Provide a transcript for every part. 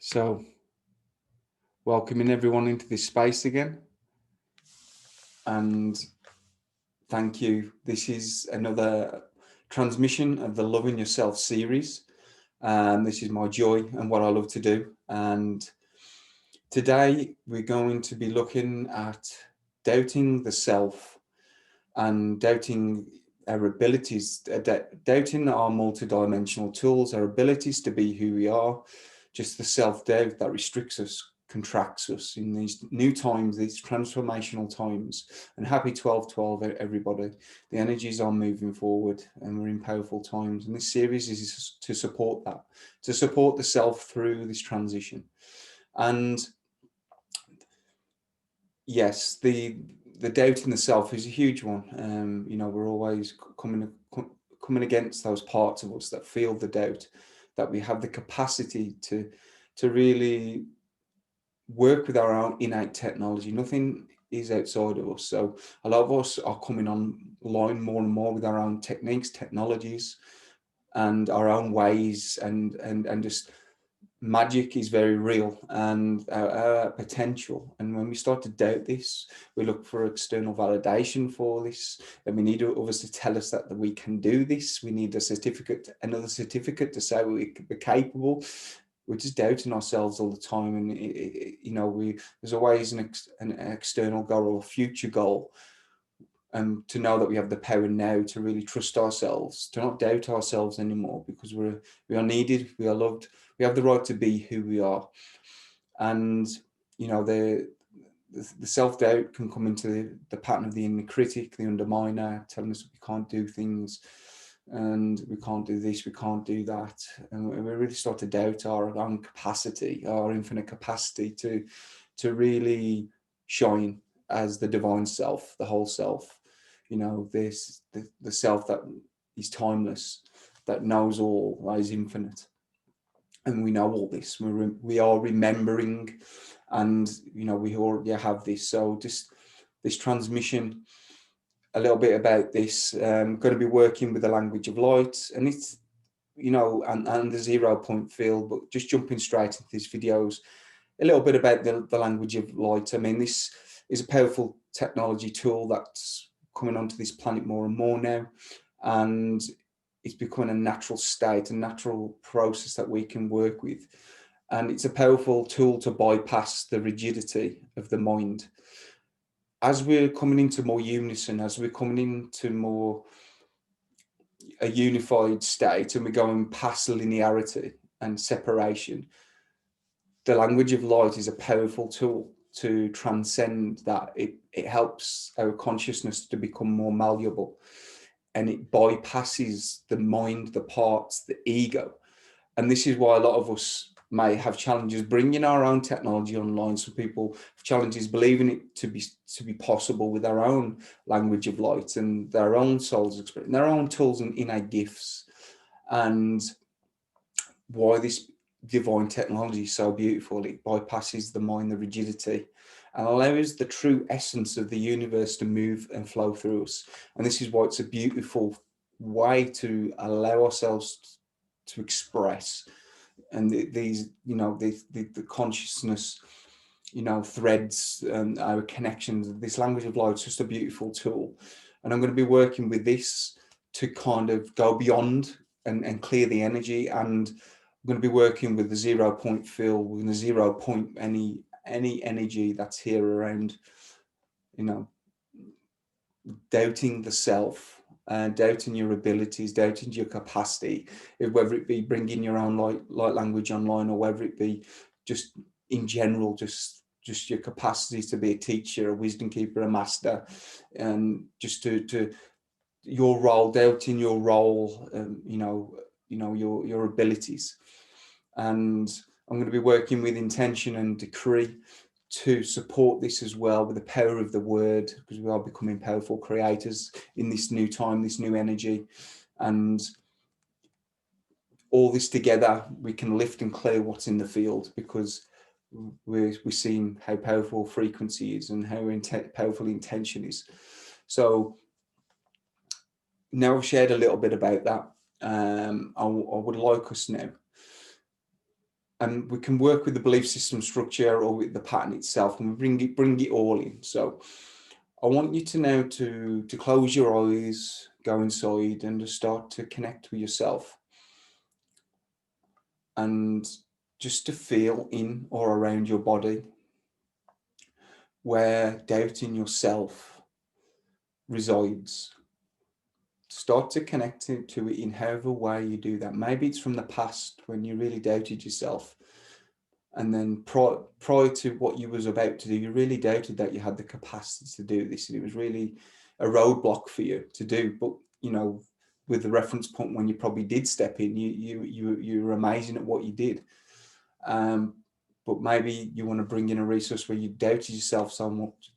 So, welcoming everyone into this space again. And thank you. This is another transmission of the Loving Yourself series. This is my joy and what I love to do. And today we're going to be looking at doubting the self and doubting our abilities, doubting our multidimensional tools, our abilities to be who we are, just the self-doubt that restricts us, contracts us in these new times, these transformational times. And happy 12/12, everybody. The energies are moving forward and we're in powerful times. And this series is to support that, to support the self through this transition. And yes, the doubt in the self is a huge one. We're always coming against those parts of us that feel the doubt, that we have the capacity to really work with our own innate technology. Nothing is outside of us. So a lot of us are coming online more and more with our own techniques, technologies, and our own ways, and just magic is very real, and our potential. And when we start to doubt this, we look for external validation for this, and we need others to tell us that we can do this. We need a certificate, another certificate to say we're capable. We're just doubting ourselves all the time, and there's always an external goal or a future goal. And to know that we have the power now to really trust ourselves, to not doubt ourselves anymore, because we are needed, we are loved, we have the right to be who we are. And the self-doubt can come into the pattern of the inner critic, the underminer, telling us we can't do things, and we can't do this, we can't do that. And we really start to doubt our own capacity, our infinite capacity to really shine as the divine self, the whole self. The self that is timeless, that knows all, that is infinite. And we know all this. We are remembering, and we already have this. So just this transmission, a little bit about this. Going to be working with the language of light, and it's and the 0 point field. But just jumping straight into these videos, a little bit about the language of light. I mean, this is a powerful technology tool that's coming onto this planet more and more now, and it's becoming a natural state, a natural process that we can work with. And it's a powerful tool to bypass the rigidity of the mind. As we're coming into more unison, as we're coming into more a unified state, and we're going past linearity and separation, the language of light is a powerful tool to transcend that. It helps our consciousness to become more malleable, and it bypasses the mind, the parts, the ego. And this is why a lot of us may have challenges bringing our own technology online. Some people have challenges believing it to be possible with their own language of light and their own soul's experience, their own tools and innate gifts. And why this divine technology is so beautiful: it bypasses the mind, the rigidity, and allows the true essence of the universe to move and flow through us. And this is why it's a beautiful way to allow ourselves to express. And these, the consciousness, threads and our connections. This language of light is just a beautiful tool. And I'm going to be working with this to kind of go beyond and clear the energy. And I'm going to be working with the 0 point field, with the 0 point any energy that's here around, doubting the self, doubting your abilities, doubting your capacity, whether it be bringing your own light language online, or whether it be just in general, just your capacity to be a teacher, a wisdom keeper, a master, and just to your role, doubting your role, your abilities. And I'm going to be working with intention and decree to support this as well, with the power of the word, because we are becoming powerful creators in this new time, this new energy. And all this together, we can lift and clear what's in the field, because we're seeing how powerful frequency is and how powerful intention is. So now I've shared a little bit about that. I would like us now and we can work with the belief system structure or with the pattern itself, and we bring it all in. So I want you to now to close your eyes, go inside, and to start to connect with yourself, and just to feel in or around your body where doubt in yourself resides. Start to connect to it in however way you do that. Maybe it's from the past when you really doubted yourself, and then prior to what you was about to do, you really doubted that you had the capacity to do this, and it was really a roadblock for you to do. But you know, with the reference point when you probably did step in, you were amazing at what you did. But maybe you want to bring in a resource where you doubted yourself so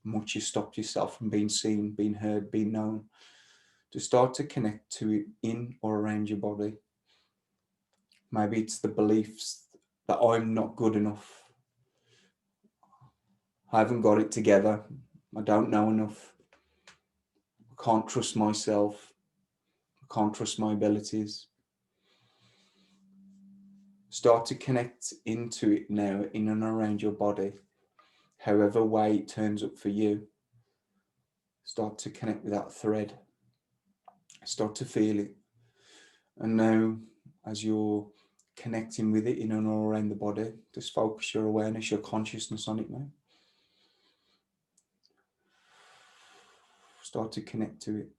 much you stopped yourself from being seen, being heard, being known. To start to connect to it in or around your body. Maybe it's the beliefs that I'm not good enough. I haven't got it together. I don't know enough. I can't trust myself. I can't trust my abilities. Start to connect into it now, in and around your body, however way it turns up for you. Start to connect with that thread. Start to feel it. And now, as you're connecting with it in and around the body, just focus your awareness, your consciousness on it now. Start to connect to it.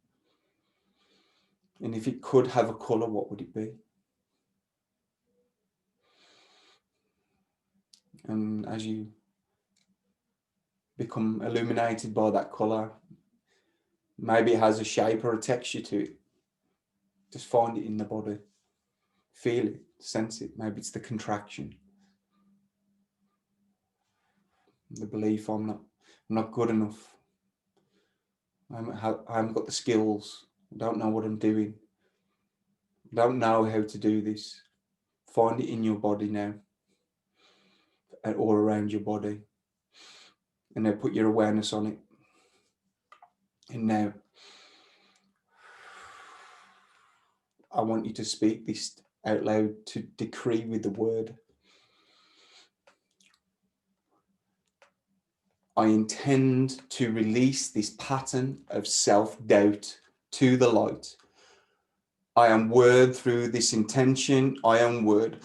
And if it could have a color, what would it be? And as you become illuminated by that color, maybe it has a shape or a texture to it. Just find it in the body. Feel it, sense it. Maybe it's the contraction. The belief I'm not good enough. I haven't got the skills. I don't know what I'm doing. I don't know how to do this. Find it in your body now, or around your body. And now put your awareness on it. And now, I want you to speak this out loud, to decree with the word. I intend to release this pattern of self-doubt to the light. I am word through this intention. I am word.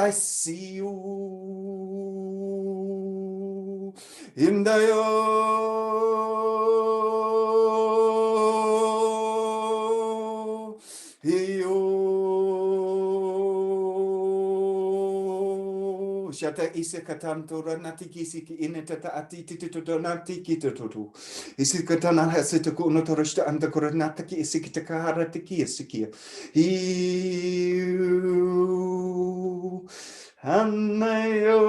I see you in the Shata isekatantura natiki siki inetata atitito natiki tutu. Isikatana hasituku unotorista and the coronataki isikitaka tiki isikia. Hanayo.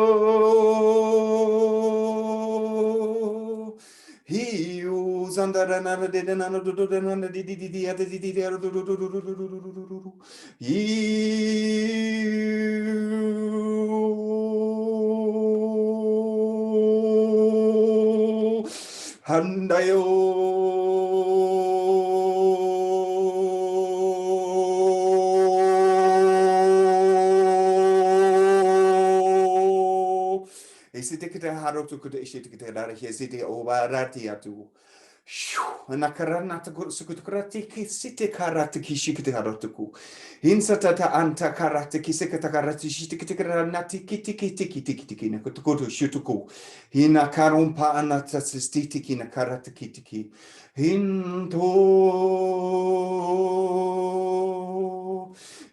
Handayo. Isitikita harotu kuda ishitikita dara hesiti obarati atu. Nakaranata sukutrati kisite karate kishikita harotuku. Insatata anta karate kisekata karate shitikita nati kitiki nakutukutu shutuku. Hina karumpa anata sistitiki na karate kitiki. Hinto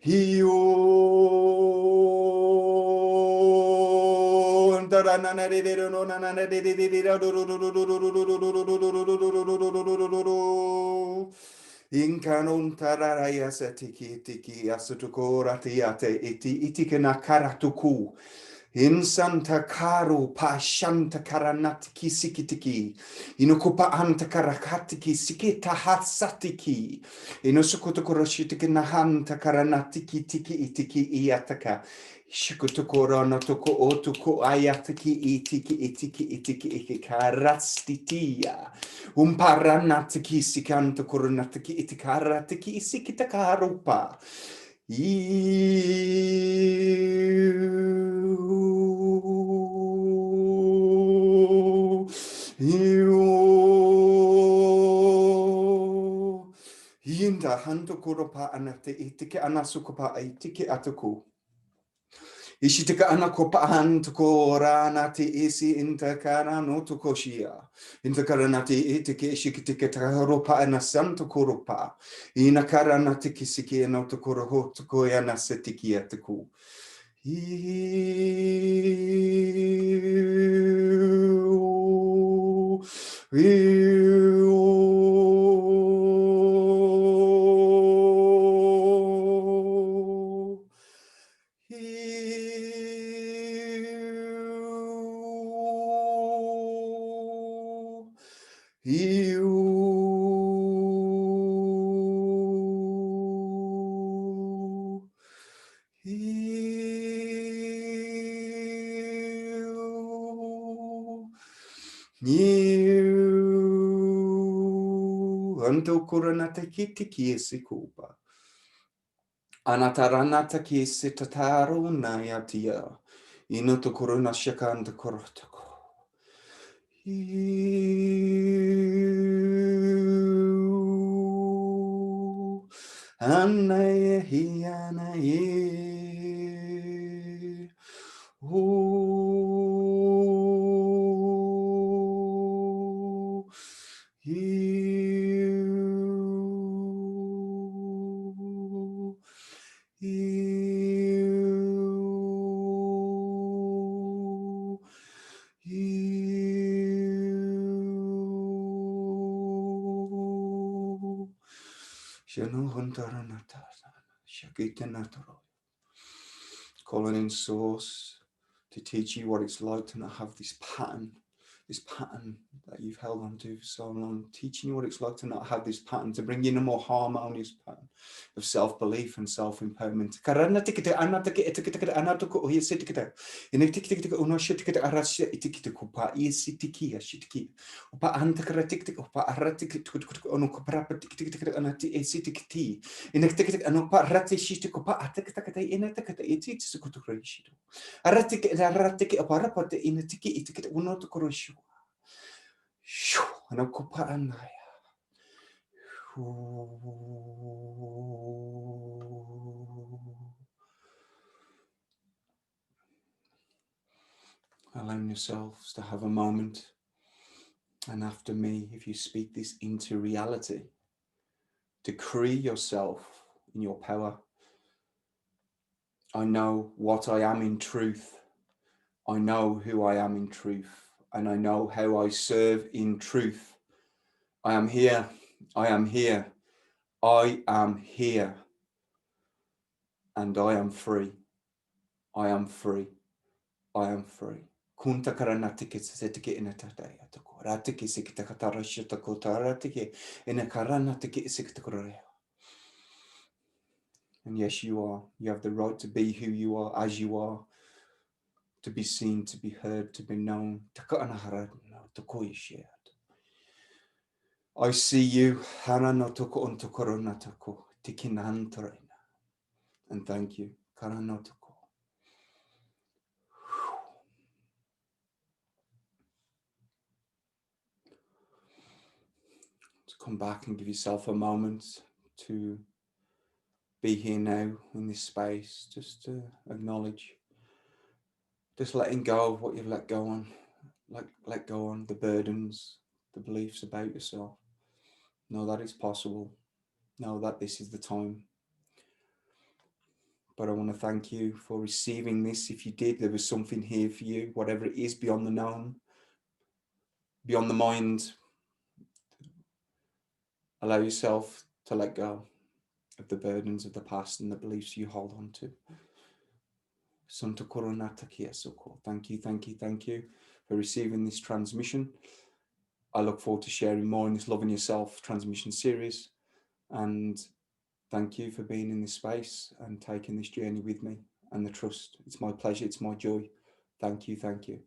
hiyo. Incanon tararaya setiki tiki asutuko ratiate iti itikena karatuku. In Santa Caro pa shanta karanatiki sikitiki. Inokupa anta karakatiki sikita hatsatiki. Inosukutokoroshitiki nahanta karanatiki tiki itiki iataka. Shikutokoro no toko otuko ayatiki itiki iki karastitia. Umparanatiki sikanto koronatiki itikaratiki sikitakarupa. Yinda hanto koropa anate itike anasukopa aitike atuku. Ishitika anakopa antuko ranati isi intakara no tukoshia. Intakaranati itike ishikitike taropa anasanto koropa. Inakaranati kisiki anotokoro hotoko anasetiki atuku. Anto koranata kitiki esikupa. Anataranata ki sitataro nayatia. Inoto korona shakanta korotoko. Anaye hianaye. Calling in source to teach you what it's like to not have this pattern that you've held on to for so long, teaching you what it's like to not have this pattern, to bring in a more harmonious pattern of self-belief and self-empowerment. Allowing yourselves to have a moment, and after me, if you speak this into reality, decree yourself in your power. I know what I am in truth. I know who I am in truth, and I know how I serve in truth. I am here. I am here. I am here. And I am free. I am free. I am free. Kunta karanatiki setiki inatadaya toko. Ratiki sikitakatarashitako taratiki inakaranatiki sikitakoreo. And yes, you are. You have the right to be who you are, as you are, to be seen, to be heard, to be known. I see you. And thank you. To come back and give yourself a moment to be here now in this space, just to acknowledge, just letting go of what you've let go on, let go on the burdens, the beliefs about yourself. Know that it's possible. Know that this is the time. But I want to thank you for receiving this. If you did, there was something here for you, whatever it is beyond the known, beyond the mind. Allow yourself to let go of the burdens of the past and the beliefs you hold on to. Santo Coronata Kia Soko. Thank you, thank you, thank you for receiving this transmission. I look forward to sharing more in this Loving Yourself transmission series. And thank you for being in this space and taking this journey with me and the trust. It's my pleasure. It's my joy. Thank you. Thank you.